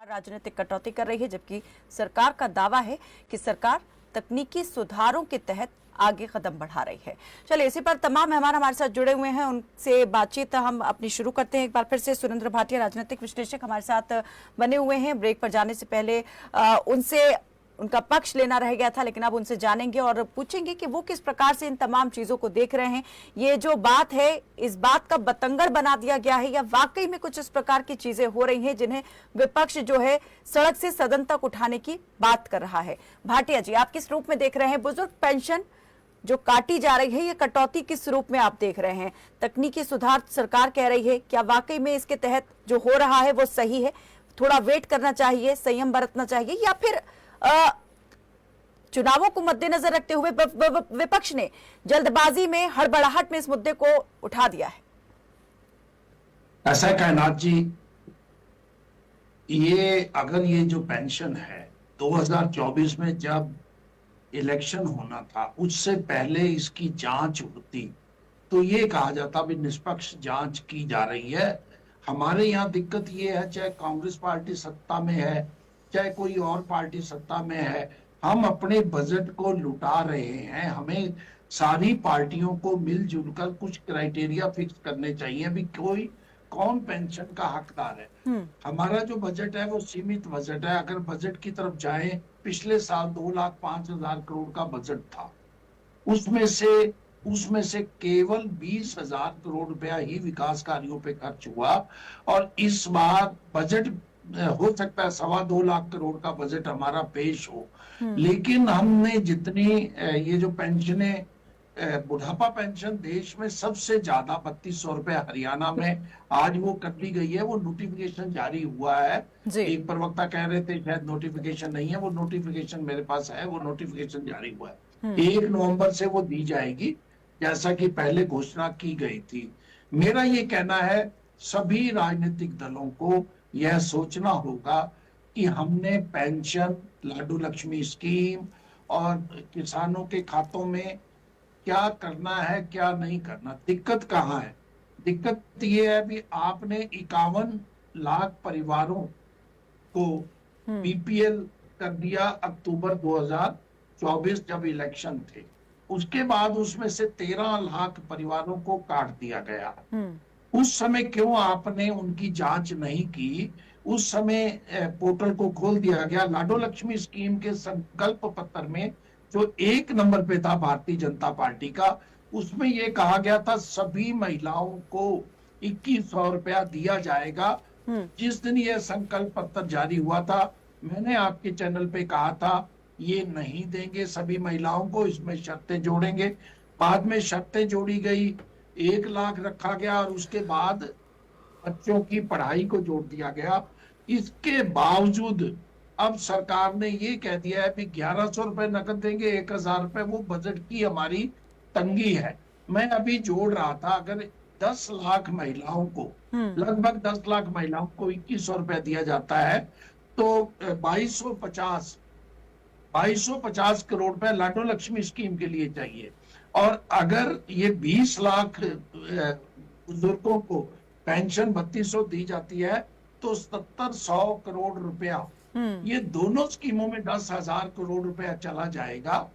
राजनीतिक कटौती कर रही है, जबकि सरकार का दावा है कि सरकार तकनीकी सुधारों के तहत आगे कदम बढ़ा रही है। चलिए, इसी पर तमाम मेहमान हमारे साथ जुड़े हुए हैं, उनसे बातचीत हम अपनी शुरू करते हैं। एक बार फिर से सुरेंद्र भाटिया, राजनीतिक विश्लेषक, हमारे साथ बने हुए हैं। ब्रेक पर जाने से पहले उनसे उनका पक्ष लेना रह गया था, लेकिन अब उनसे जानेंगे और पूछेंगे कि वो किस प्रकार से इन तमाम चीजों को देख रहे हैं। ये जो बात है, इस बात का बतंगर बना दिया गया है या वाकई में कुछ इस प्रकार की चीजें हो रही हैं जिन्हें विपक्ष जो है सड़क से सदन तक उठाने की बात कर रहा है। भाटिया जी, आप किस रूप में देख रहे हैं बुजुर्ग पेंशन जो काटी जा रही है, ये कटौती किस रूप में आप देख रहे हैं? तकनीकी सुधार सरकार कह रही है, क्या वाकई में इसके तहत जो हो रहा है वो सही है? थोड़ा वेट करना चाहिए, संयम बरतना चाहिए, या फिर चुनावों को मद्देनजर रखते हुए विपक्ष ने जल्दबाजी में, हड़बड़ाहट में इस मुद्दे को उठा दिया है? ऐसा है कायनात जी, अगर ये जो पेंशन है 2024 में जब इलेक्शन होना था उससे पहले इसकी जांच होती तो ये कहा जाता भी निष्पक्ष जांच की जा रही है। हमारे यहाँ दिक्कत ये है, चाहे कांग्रेस पार्टी सत्ता में है चाहे कोई और पार्टी सत्ता में है, हम अपने बजट को लुटा रहे हैं। हमें सारी पार्टियों को मिलजुल कर कुछ क्राइटेरिया फिक्स करने चाहिए भी कौन पेंशन का हकदार है। हमारा जो बजट है वो सीमित बजट है। अगर बजट की तरफ जाए, पिछले साल 2,05,000 करोड़ का बजट था, उसमें से केवल 20,000 करोड़ रुपया ही विकास कार्यों पे खर्च हुआ। और इस बार बजट हो सकता है 2.25 लाख करोड़ का बजट हमारा पेश हो, लेकिन हमने जितनी ये जो पेंशनें, बुढ़ापा पेंशन देश में सबसे ज्यादा 3200 रुपए हरियाणा में आज वो कर ली गई है। वो नोटिफिकेशन जारी हुआ है। एक प्रवक्ता कह रहे थे शायद नोटिफिकेशन नहीं है, वो नोटिफिकेशन मेरे पास है, वो नोटिफिकेशन जारी हुआ है। 1 नवंबर से वो दी जाएगी जैसा कि पहले घोषणा की गई थी। मेरा ये कहना है सभी राजनीतिक दलों को यह सोचना होगा कि हमने पेंशन, लाडू लक्ष्मी स्कीम और किसानों के खातों में क्या करना है क्या नहीं करना। दिक्कत कहाँ है? दिक्कत ये है भी आपने 51 लाख परिवारों को बीपीएल कर दिया अक्टूबर 2024 जब इलेक्शन थे। उसके बाद उसमें से 13 लाख परिवारों को काट दिया गया। उस समय क्यों आपने उनकी जांच नहीं की? उस समय पोर्टल को खोल दिया गया। लाडो लक्ष्मी स्कीम के संकल्प पत्र में जो 1 नंबर पे था भारतीय जनता पार्टी का, उसमें यह कहा गया था सभी महिलाओं को 2100 रुपया दिया जाएगा। जिस दिन यह संकल्प पत्र जारी हुआ था, मैंने आपके चैनल पे कहा था ये नहीं देंगे सभी महिलाओं को, इसमें शर्तें जोड़ेंगे। बाद में शर्तें जोड़ी गई, 1 लाख रखा गया और उसके बाद बच्चों की पढ़ाई को जोड़ दिया गया। इसके बावजूद अब सरकार ने ये कह दिया है कि 1100 रुपए नकद देंगे, 1000 रुपए वो बजट की हमारी तंगी है। मैं अभी जोड़ रहा था, अगर 10 लाख महिलाओं को, लगभग 10 लाख महिलाओं को 2100 रुपए दिया जाता है तो 2250 करोड़ रुपए लाडो लक्ष्मी स्कीम के लिए चाहिए। और अगर ये 20 लाख बुजुर्गों को पेंशन 3200 दी जाती है तो 700 करोड़ रुपया ये दोनों स्कीमों में 10,000 करोड़ रुपया चला जाएगा।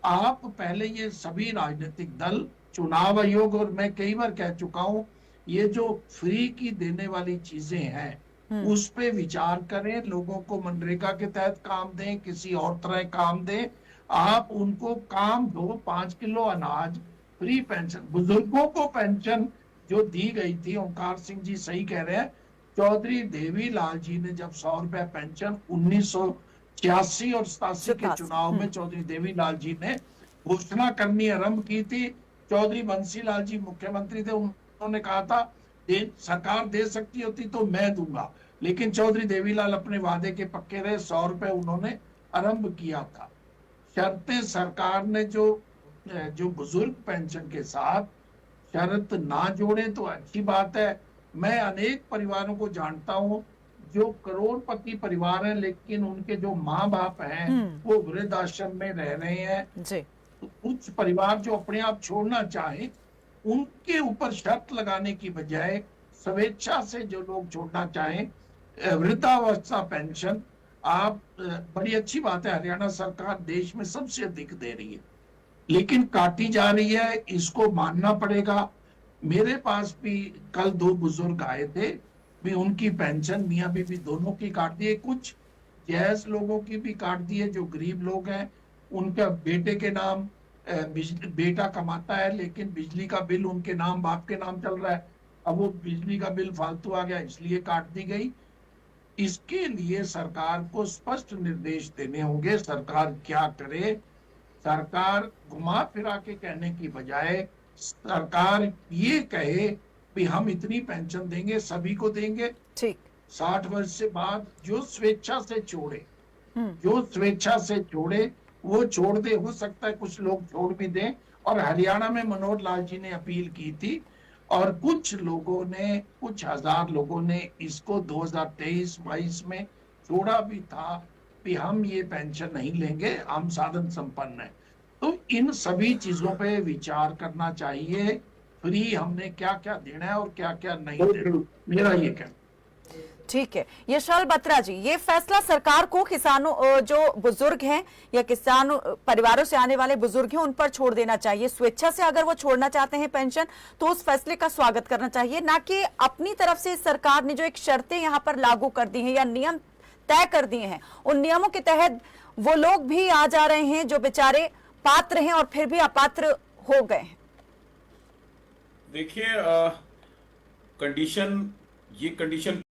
आप पहले ये सभी राजनीतिक दल, चुनाव आयोग, और मैं कई बार कह चुका हूं, ये जो फ्री की देने वाली चीजें हैं उस पे विचार करें। लोगों को मनरेगा के तहत काम दें, किसी और तरह काम दें। आप उनको काम दो, 5 किलो अनाज, फ्री पेंशन। बुजुर्गों को पेंशन जो दी गई थी, ओंकार सिंह जी सही कह रहे हैं, चौधरी देवीलाल जी ने जब 100 रुपया पेंशन 1986 और 87 के चुनाव में चौधरी देवीलाल जी ने घोषणा करनी आरंभ की थी। चौधरी बंसीलाल जी मुख्यमंत्री थे, उन्होंने कहा था सरकार दे सकती होती तो मैं दूंगा, लेकिन चौधरी देवीलाल अपने वादे के पक्के रहे, 100 रुपए उन्होंने आरंभ किया था। शर्तें सरकार ने जो बुजुर्ग पेंशन के साथ शर्त ना जोड़े तो अच्छी बात है। मैं अनेक परिवारों को जानता हूं जो करोड़पति परिवार हैं, लेकिन उनके जो माँ बाप हैं वो वृद्धाश्रम में रह रहे हैं। तो कुछ परिवार जो अपने आप छोड़ना चाहे, उनके ऊपर शर्त लगाने की बजाय स्वेच्छा से जो लोग छोड़ना चाहें वृद्धावस्था पेंशन आप बड़ी अच्छी बात है, हरियाणा सरकार देश में सबसे अधिक दे रही है, लेकिन काटी जा रही है, इसको मानना पड़ेगा। मेरे पास भी कल 2 बुजुर्ग आए थे, भी उनकी पेंशन मियां बीवी दोनों की काट दिए, कुछ जैस लोगों की भी काट दिए, जो गरीब लोग हैं उनका बेटे के नाम बेटा कमाता है लेकिन बिजली का बिल उनके नाम बाप के नाम चल रहा है, अब वो बिजली का बिल फालतू आ गया इसलिए काट दी गई। इसके लिए सरकार को स्पष्ट निर्देश देने होंगे, सरकार क्या करे। सरकार घुमा फिरा के कहने की बजाय सरकार ये कहे कि हम इतनी पेंशन देंगे, सभी को देंगे, ठीक। 60 वर्ष से बाद जो स्वेच्छा से छोड़े, हम्म। जो स्वेच्छा से छोड़े वो छोड़ दे, हो सकता है कुछ लोग छोड़ भी दें। और हरियाणा में मनोहर लाल जी ने अपील की थी और कुछ लोगों ने, कुछ हजार लोगों ने इसको 2023-22 में छोड़ा भी था कि हम ये पेंशन नहीं लेंगे, हम साधन संपन्न है। तो इन सभी चीजों पे विचार करना चाहिए, फ्री हमने क्या क्या देना है और क्या क्या नहीं देना, मेरा ये कहना। ठीक है, यशपाल बत्रा जी, ये फैसला सरकार को किसानों, जो बुजुर्ग हैं या किसान परिवारों से आने वाले बुजुर्ग हैं, उन पर छोड़ देना चाहिए। स्वेच्छा से अगर वो छोड़ना चाहते हैं पेंशन तो उस फैसले का स्वागत करना चाहिए, ना कि अपनी तरफ से सरकार ने जो एक शर्तें यहाँ पर लागू कर दी हैं या नियम तय कर दिए हैं, उन नियमों के तहत वो लोग भी आ जा रहे हैं जो बेचारे पात्र हैं और फिर भी अपात्र हो गए हैं। देखिए, कंडीशन, ये कंडीशन